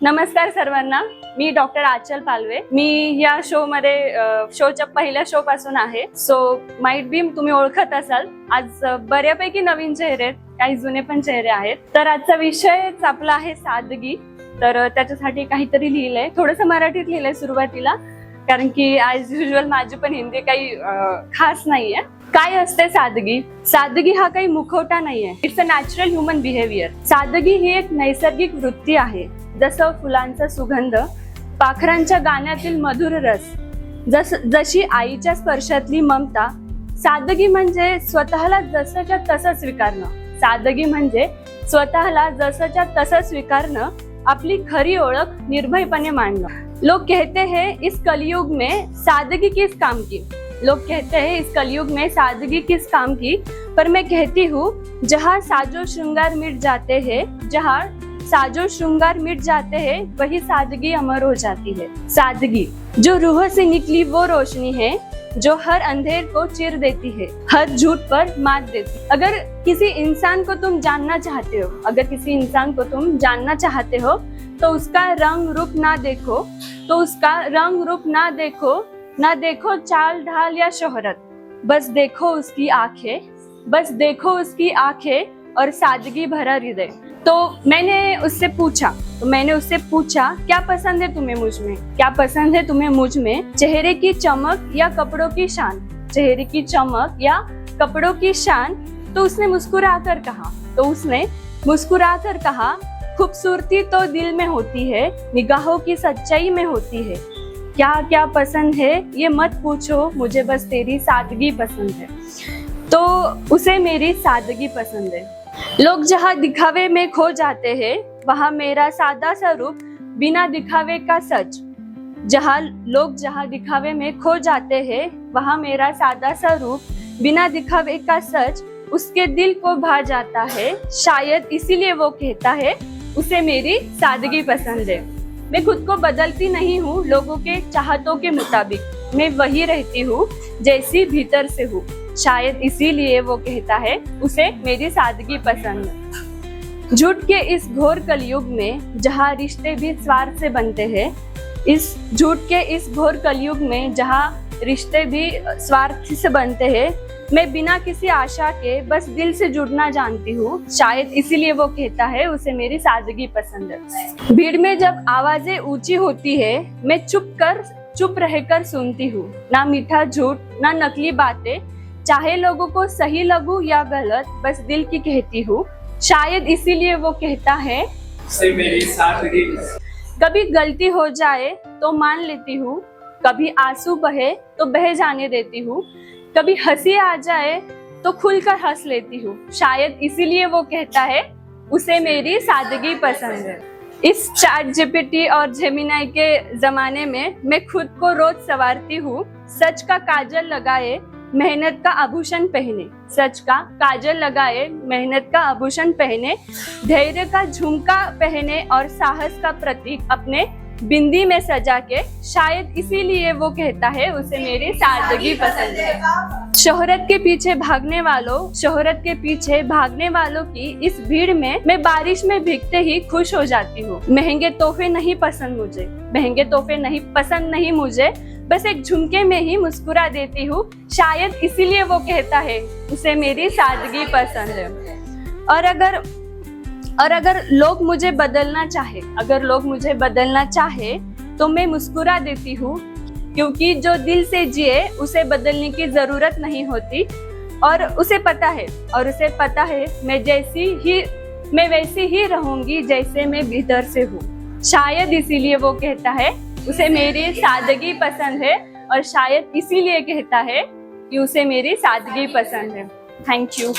नमस्कार सर्वांना, मी डॉक्टर आचल पालवे. मी या शो मध्ये शोच्या पहिल्या शो पासून आहे. सो माइट बी तुम्ही ओळखत असाल. आज बऱ्यापैकी नवीन चेहरे आहेत, काही जुने पण चेहरे आहेत. तर आजचा विषयच आपला आहे सादगी. तर त्याच्यासाठी काहीतरी लिहिलंय, थोडंसं मराठीत लिहिलंय सुरुवातीला, कारण की ॲज युजल माझी पण हिंदी काही खास नाहीये. काय असते सादगी? सादगी हा काही मुखवटा नाहीये. It's a natural human behaviour. सादगी ही एक नैसर्गिक वृत्ती आहे. जसं फुलांचा सुगंध, पाखरांच्या गाण्यातील मधुर रस, जशी आईच्या स्पर्शातली ममता. सादगी म्हणजे स्वतःला जसंच्या तसं स्वीकारणं. सादगी म्हणजे स्वतःला जसंच्या तसं स्वीकारणं, आपली खरी ओळख निर्भयपणे मांडणं. लोग कहते हैं इस कलयुग में सादगी किस काम की. लोग कहते हैं इस कलयुग में सादगी किस काम की, पर मैं कहती हूँ जहाँ साजो श्रृंगार मिट जाते हैं, जहाँ साजो श्रृंगार मिट जाते हैं, वही सादगी अमर हो जाती है. सादगी जो रूह से निकली वो रोशनी है, जो हर अंधेर को चीर देती है, हर झूठ पर मात देती. अगर किसी इंसान को तुम जानना चाहते हो, अगर किसी इंसान को तुम जानना चाहते हो, तो उसका रंग रूप ना देखो, तो उसका रंग रूप ना देखो चाल ढाल या शोहरत. बस देखो उसकी आंखें, बस देखो उसकी आंखें और सादगी भरा हृदय. तो मैंने उससे पूछा क्या पसंद है तुम्हें मुझ में, क्या पसंद है तुम्हें मुझ में? चेहरे की चमक या कपड़ों की शान, चेहरे की चमक या कपड़ों की शान. तो उसने मुस्कुराकर कहा खूबसूरती तो दिल में होती है, निगाहों की सच्चाई में होती है. क्या क्या पसंद है ये मत पूछो, मुझे बस तेरी सादगी पसंद है. तो उसे मेरी सादगी पसंद है. लोग जहाँ दिखावे में खो जाते हैं, वहाँ मेरा सादा सा रूप बिना दिखावे का सच. लोग जहाँ दिखावे में खो जाते हैं, वहाँ मेरा सादा सा रूप बिना दिखावे का सच उसके दिल को भा जाता है. शायद इसीलिए वो कहता है उसे मेरी सादगी पसंद है. मैं खुद को बदलती नहीं हूँ लोगों के चाहतों के मुताबिक, मैं वही रहती हूँ जैसी भीतर से हूँ. शायद इसीलिए वो कहता है उसे मेरी सादगी पसंद है. झूठ के इस घोर कलयुग में जहाँ रिश्ते भी स्वार्थ से बनते हैं, इस झूठ के इस घोर कलयुग में जहाँ रिश्ते भी स्वार्थ से बनते हैं, मैं बिना किसी आशा के बस दिल से जुड़ना जानती हूँ. शायद इसीलिए वो कहता है उसे मेरी सादगी पसंद है. भीड़ में जब आवाजें ऊंची होती है, मैं चुप रहकर सुनती हूँ. ना मीठा झूठ, ना नकली बातें, चाहे लोगों को सही लगूं या गलत, बस दिल की कहती हूँ. शायद इसीलिए वो कहता है उसे मेरी सादगी. कभी गलती हो जाए तो मान लेती हूँ, कभी आंसू बहे तो बह जाने देती हूँ, कभी हंसी आ जाए तो खुलकर हंस लेती हूँ. शायद इसीलिए वो कहता है उसे मेरी सादगी पसंद है. इस चैट जीपीटी और जेमिनाई के जमाने में मैं खुद को रोज संवारती हूँ. सच का काजल लगाए, मेहनत का आभूषण पहने, सच का काजल लगाए, मेहनत का आभूषण पहने, धैर्य का झुमका पहने और साहस का प्रतीक अपने बिंदी में सजा के. शायद इसीलिए वो कहता है उसे मेरी सादगी पसंद है. शोहरत के पीछे भागने वालों की इस भीड़ में मैं बारिश में भीगते ही खुश हो जाती हूँ. महंगे तोहफे नहीं पसंद नहीं मुझे, बस एक झुमके में ही मुस्कुरा देती हूँ. शायद इसीलिए वो कहता है उसे मेरी सादगी पसंद है. और अगर लोग मुझे बदलना चाहे, तो मैं मुस्कुरा देती हूँ, क्योंकि जो दिल से जिए उसे बदलने की जरूरत नहीं होती. और उसे पता है मैं वैसी ही रहूंगी जैसे मैं भीतर से हूँ. शायद इसीलिए वो कहता है उसे मेरी सादगी पसंद है, और शायद इसीलिए कहता है कि उसे मेरी सादगी पसंद है. Thank you.